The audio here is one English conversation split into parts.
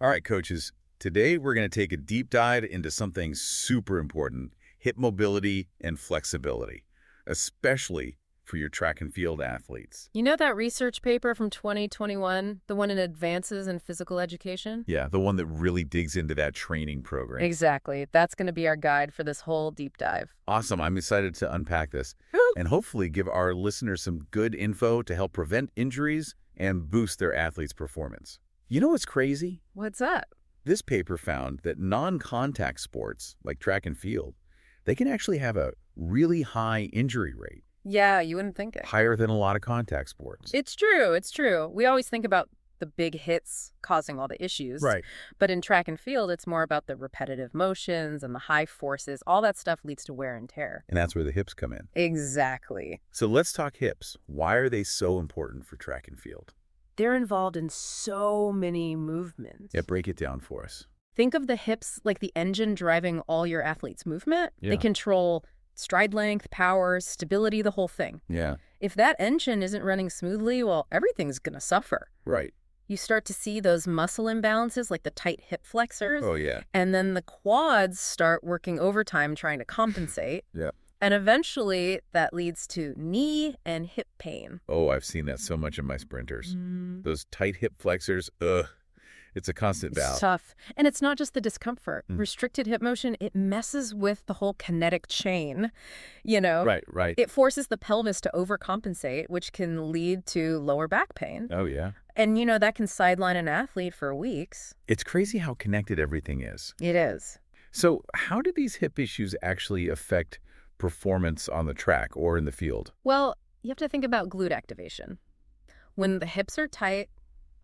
All right, coaches. Today we're going to take a deep dive into something super important, hip mobility and flexibility, especially for your track and field athletes. You know that research paper from 2021, the one in Advances in Physical Education? Yeah, the one that really digs into that training program. Exactly. That's going to be our guide for this whole deep dive. Awesome. I'm excited to unpack this and hopefully give our listeners some good info to help prevent injuries and boost their athletes' performance. You know what's crazy? What's that? This paper found that non-contact sports, like track and field, they can actually have a really high injury rate. Yeah, you wouldn't think it. Higher than a lot of contact sports. It's true. It's true. We always think about the big hits causing all the issues. Right. But in track and field, it's more about the repetitive motions and the high forces. All that stuff leads to wear and tear. And that's where the hips come in. Exactly. So let's talk hips. Why are they so important for track and field? They're involved in so many movements. Yeah, break it down for us. Think of the hips like the engine driving all your athlete's movement. Yeah. They control stride length, power, stability, the whole thing. Yeah. If that engine isn't running smoothly, well, everything's going to suffer. Right. You start to see those muscle imbalances like the tight hip flexors. Oh, yeah. And then the quads start working overtime trying to compensate. Yeah. And eventually that leads to knee and hip pain. Oh, I've seen that so much in my sprinters. Those tight hip flexors, ugh. It's a constant battle. It's tough. And it's not just the discomfort. Restricted hip motion, it messes with the whole kinetic chain, you know? Right. It forces the pelvis to overcompensate, which can lead to lower back pain. Oh, yeah. And, you know, that can sideline an athlete for weeks. It's crazy how connected everything is. It is. So how do these hip issues actually affect performance on the track or in the field? Well, you have to think about glute activation. When the hips are tight,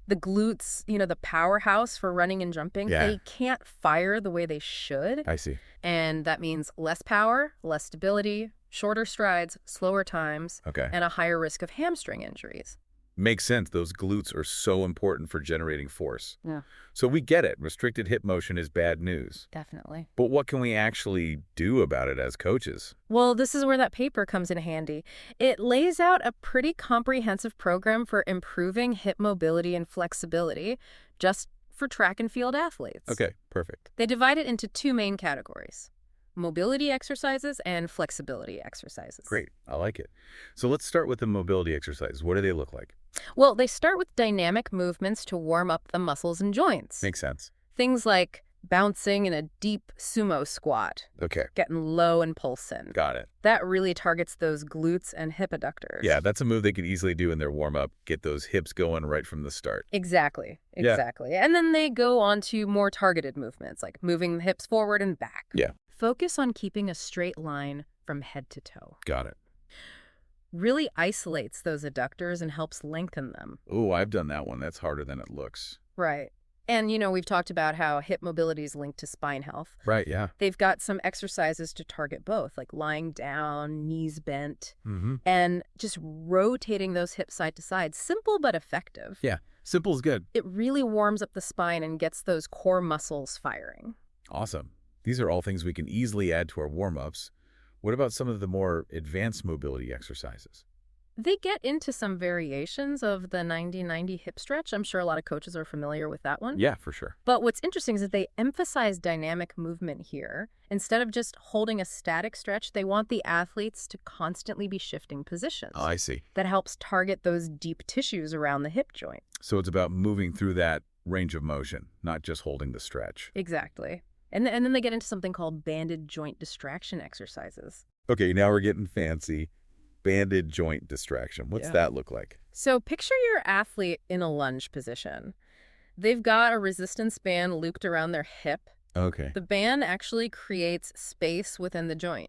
the glutes, you know, the powerhouse for running and jumping, they can't fire the way they should. I see. And that means less power, less stability, shorter strides, slower times, and a higher risk of hamstring injuries. Makes sense. Those glutes are so important for generating force. Yeah. So we get it. Restricted hip motion is bad news. Definitely. But what can we actually do about it as coaches? Well, this is where that paper comes in handy. It lays out a pretty comprehensive program for improving hip mobility and flexibility just for track and field athletes. Okay, perfect. They divide it into two main categories: mobility exercises and flexibility exercises. Great. I like it. So let's start with the mobility exercises. What do they look like? Well, they start with dynamic movements to warm up the muscles and joints. Makes sense. Things like bouncing in a deep sumo squat, Okay. getting low and pulsing. Got it. That really targets those glutes and hip adductors. Yeah, that's a move they could easily do in their warm-up. Get those hips going right from the start. Exactly. And then they go on to more targeted movements, like moving the hips forward and back. Yeah. Focus on keeping a straight line from head to toe. Got it. Really isolates those adductors and helps lengthen them. Oh, I've done that one. That's harder than it looks. Right. And, you know, we've talked about how hip mobility is linked to spine health. Right, yeah. They've got some exercises to target both, like lying down, knees bent, Mm-hmm. and just rotating those hips side to side. Simple but effective. Yeah, simple is good. It really warms up the spine and gets those core muscles firing. Awesome. These are all things we can easily add to our warm-ups. What about some of the more advanced mobility exercises? They get into some variations of the 90-90 hip stretch. I'm sure a lot of coaches are familiar with that one. Yeah, for sure. But what's interesting is that they emphasize dynamic movement here. Instead of just holding a static stretch, they want the athletes to constantly be shifting positions. Oh, I see. That helps target those deep tissues around the hip joint. So it's about moving through that range of motion, not just holding the stretch. Exactly. And then they get into something called banded joint distraction exercises. Okay, now we're getting fancy. Banded joint distraction. What's that look like? So picture your athlete in a lunge position. They've got a resistance band looped around their hip. Okay. The band actually creates space within the joint,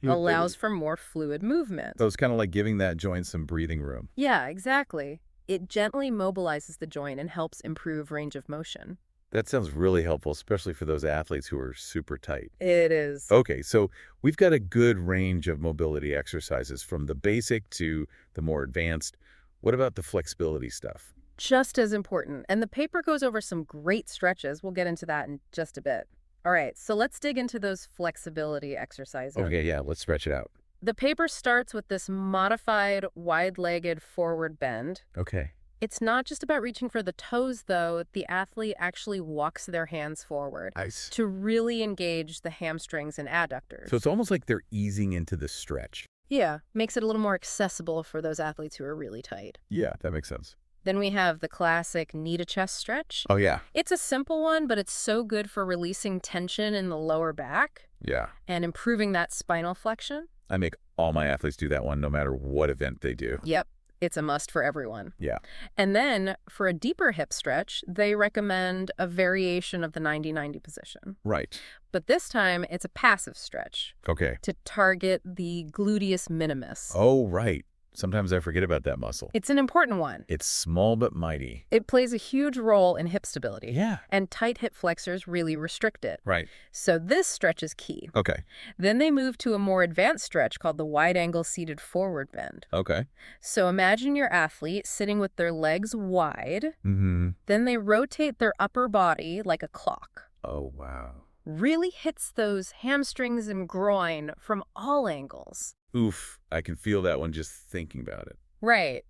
allows for more fluid movement. So it's kind of like giving that joint some breathing room. Yeah, exactly. It gently mobilizes the joint and helps improve range of motion. That sounds really helpful, especially for those athletes who are super tight. It is. Okay, so we've got a good range of mobility exercises from the basic to the more advanced. What about the flexibility stuff? Just as important. And the paper goes over some great stretches. We'll get into that in just a bit. All right, so let's dig into those flexibility exercises. Okay, yeah, let's stretch it out. The paper starts with this modified wide-legged forward bend. Okay. It's not just about reaching for the toes, though. The athlete actually walks their hands forward Nice. to really engage the hamstrings and adductors. So it's almost like they're easing into the stretch. Yeah, makes it a little more accessible for those athletes who are really tight. Yeah, that makes sense. Then we have the classic knee to chest stretch. Oh, yeah. It's a simple one, but it's so good for releasing tension in the lower back Yeah. and improving that spinal flexion. I make all my athletes do that one no matter what event they do. Yep, it's a must for everyone. Yeah. And then for a deeper hip stretch, they recommend a variation of the 90-90 position. Right. But this time, it's a passive stretch Okay. to target the gluteus minimus. Oh, right. Sometimes I forget about that muscle. It's an important one. It's small but mighty. It plays a huge role in hip stability. Yeah. And tight hip flexors really restrict it. Right. So this stretch is key. Okay. Then they move to a more advanced stretch called the wide-angle seated forward bend. Okay. So imagine your athlete sitting with their legs wide. Mm-hmm. Then they rotate their upper body like a clock. Oh, wow. Really hits those hamstrings and groin from all angles. Oof. I can feel that one just thinking about it. Right.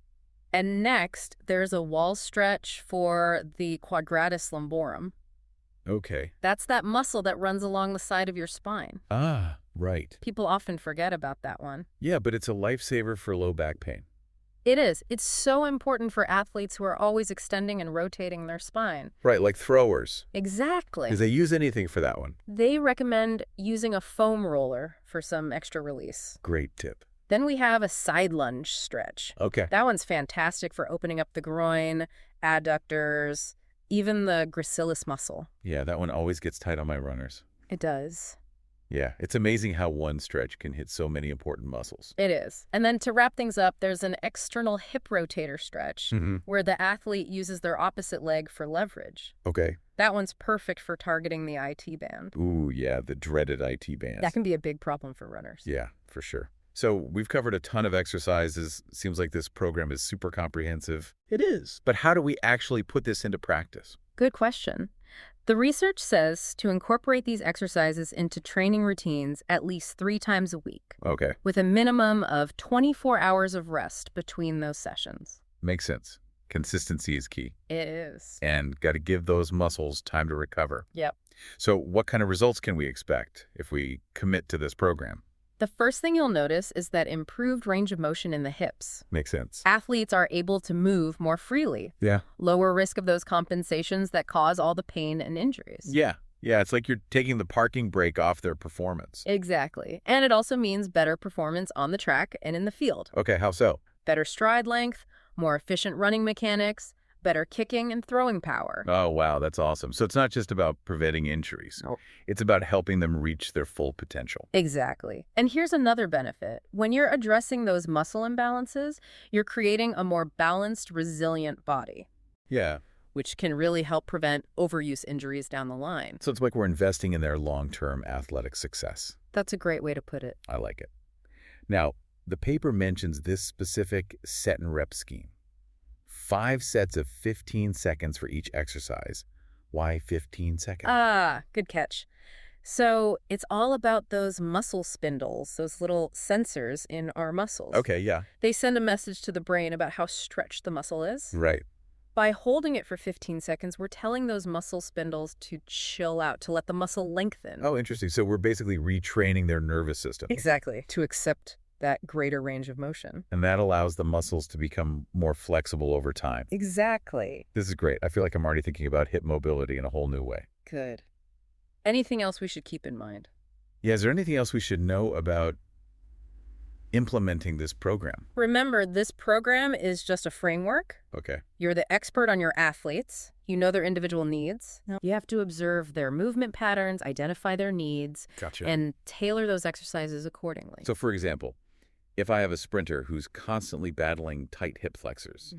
And next, there's a wall stretch for the quadratus lumborum. Okay. That's that muscle that runs along the side of your spine. Ah, right. People often forget about that one. Yeah, but it's a lifesaver for low back pain. It is. It's so important for athletes who are always extending and rotating their spine. Right, like throwers. Exactly. Because they use anything for that one. They recommend using a foam roller for some extra release. Great tip. Then we have a side lunge stretch. Okay. That one's fantastic for opening up the groin, adductors, even the gracilis muscle. Yeah, that one always gets tight on my runners. It does. Yeah, it's amazing how one stretch can hit so many important muscles. It is. And then to wrap things up, there's an external hip rotator stretch Mm-hmm. where the athlete uses their opposite leg for leverage. Okay. That one's perfect for targeting the IT band. Ooh, yeah, the dreaded IT bands. That can be a big problem for runners. Yeah, for sure. So we've covered a ton of exercises. Seems like this program is super comprehensive. It is. But how do we actually put this into practice? Good question. The research says to incorporate these exercises into training routines at least 3 times a week, Okay. with a minimum of 24 hours of rest between those sessions. Makes sense. Consistency is key. It is. And got to give those muscles time to recover. Yep. So what kind of results can we expect if we commit to this program? The first thing you'll notice is that improved range of motion in the hips. Makes sense. Athletes are able to move more freely, Yeah. lower risk of those compensations that cause all the pain and injuries. Yeah. Yeah, it's like you're taking the parking brake off their performance. Exactly. And it also means better performance on the track and in the field. Okay, how so? Better stride length, more efficient running mechanics, better kicking and throwing power. Oh, wow, that's awesome. So it's not just about preventing injuries. Nope. It's about helping them reach their full potential. Exactly. And here's another benefit. When you're addressing those muscle imbalances, you're creating a more balanced, resilient body, Yeah. which can really help prevent overuse injuries down the line. So it's like we're investing in their long-term athletic success. That's a great way to put it. I like it. Now, the paper mentions this specific set and rep scheme. 5 sets of 15 seconds for each exercise. Why 15 seconds? Ah, good catch. So it's all about those muscle spindles, those little sensors in our muscles. Okay, yeah. They send a message to the brain about how stretched the muscle is. Right. By holding it for 15 seconds, we're telling those muscle spindles to chill out, to let the muscle lengthen. Oh, interesting. So we're basically retraining their nervous system. Exactly. To accept that greater range of motion. And that allows the muscles to become more flexible over time. Exactly. This is great. I feel like I'm already thinking about hip mobility in a whole new way. Good. Anything else we should keep in mind? Yeah, is there anything else we should know about implementing this program? Remember, this program is just a framework. Okay. You're the expert on your athletes. You know their individual needs. You have to observe their movement patterns, identify their needs, Gotcha. and tailor those exercises accordingly. So, for example, if I have a sprinter who's constantly battling tight hip flexors,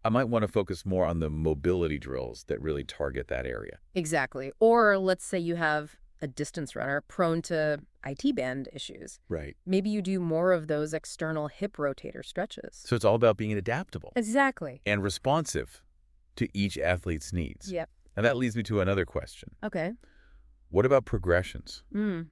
I might want to focus more on the mobility drills that really target that area. Exactly. Or let's say you have a distance runner prone to IT band issues. Right. Maybe you do more of those external hip rotator stretches. So it's all about being adaptable Exactly. and responsive to each athlete's needs. Yep. And that leads me to another question. Okay. What about progressions? Mm.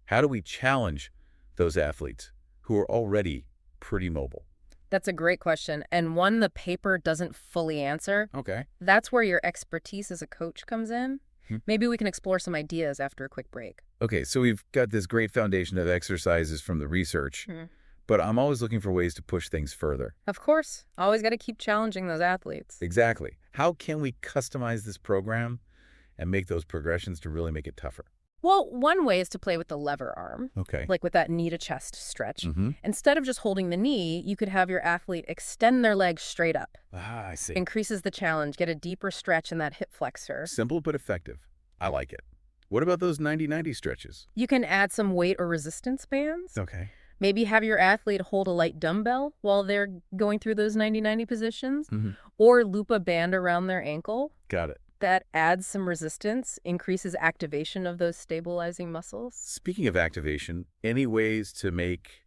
How do we challenge those athletes who are already pretty mobile? That's a great question, and one the paper doesn't fully answer. Okay. That's where your expertise as a coach comes in. Hmm. Maybe we can explore some ideas after a quick break. Okay, so we've got this great foundation of exercises from the research, Hmm. but I'm always looking for ways to push things further. Of course, always got to keep challenging those athletes. Exactly. How can we customize this program and make those progressions to really make it tougher? Well, one way is to play with the lever arm, Okay. like with that knee to chest stretch. Mm-hmm. Instead of just holding the knee, you could have your athlete extend their legs straight up. Ah, I see. Increases the challenge, get a deeper stretch in that hip flexor. Simple but effective. I like it. What about those 90-90 stretches? You can add some weight or resistance bands. Okay. Maybe have your athlete hold a light dumbbell while they're going through those 90-90 positions, Mm-hmm. or loop a band around their ankle. Got it. That adds some resistance, increases activation of those stabilizing muscles. Speaking of activation, any ways to make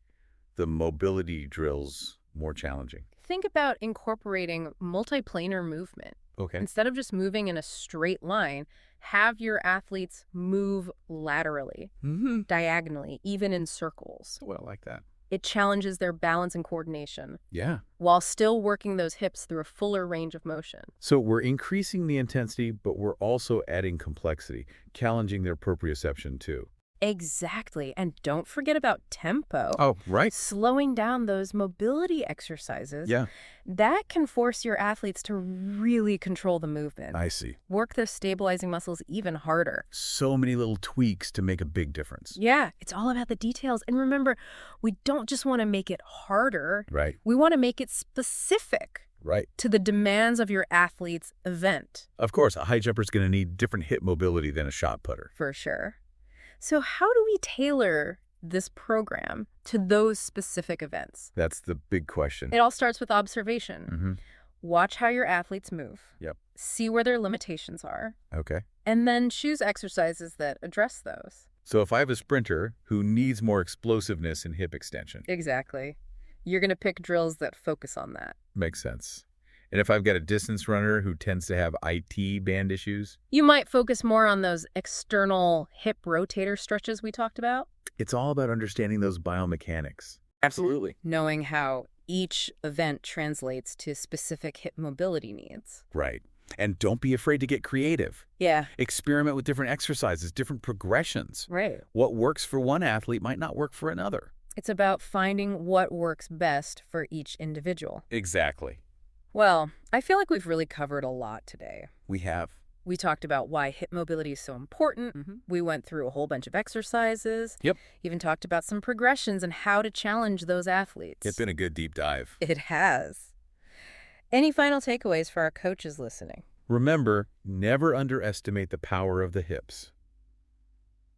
the mobility drills more challenging? Think about incorporating multiplanar movement. Okay. Instead of just moving in a straight line, have your athletes move laterally, Mm-hmm. diagonally, even in circles. Well, I like that. It challenges their balance and coordination Yeah. while still working those hips through a fuller range of motion. So we're increasing the intensity, but we're also adding complexity, challenging their proprioception too. Exactly. And don't forget about tempo. Oh, right. Slowing down those mobility exercises, Yeah, that can force your athletes to really control the movement. I see. Work those stabilizing muscles even harder. So many little tweaks to make a big difference. Yeah, it's all about the details. And remember, we don't just want to make it harder. Right, We want to make it specific right. to the demands of your athlete's event. Of course, a high jumper is going to need different hip mobility than a shot putter. For sure. So how do we tailor this program to those specific events? That's the big question. It all starts with observation. Mm-hmm. Watch how your athletes move. Yep. See where their limitations are. Okay. And then choose exercises that address those. So if I have a sprinter who needs more explosiveness in hip extension, Exactly. You're going to pick drills that focus on that. makes sense. And if I've got a distance runner who tends to have IT band issues, You might focus more on those external hip rotator stretches we talked about, it's all about understanding those biomechanics. Absolutely. knowing how each event translates to specific hip mobility needs. Right. And don't be afraid to get creative. Yeah, Experiment with different exercises, different progressions. right. What works for one athlete might not work for another. It's about finding what works best for each individual. Exactly. Well, I feel like we've really covered a lot today. We have. We talked about why hip mobility is so important. We went through a whole bunch of exercises. Yep. Even talked about some progressions and how to challenge those athletes. It's been a good deep dive. It has. Any final takeaways for our coaches listening? Remember, never underestimate the power of the hips.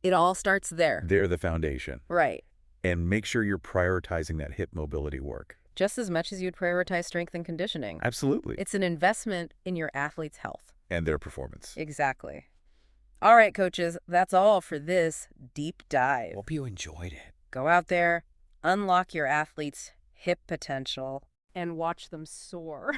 It all starts there. They're the foundation. Right. And make sure you're prioritizing that hip mobility work. Just as much as you'd prioritize strength and conditioning. Absolutely. It's an investment in your athlete's health. And their performance. Exactly. All right, coaches, that's all for this deep dive. Hope you enjoyed it. Go out there, unlock your athlete's hip potential, and watch them soar.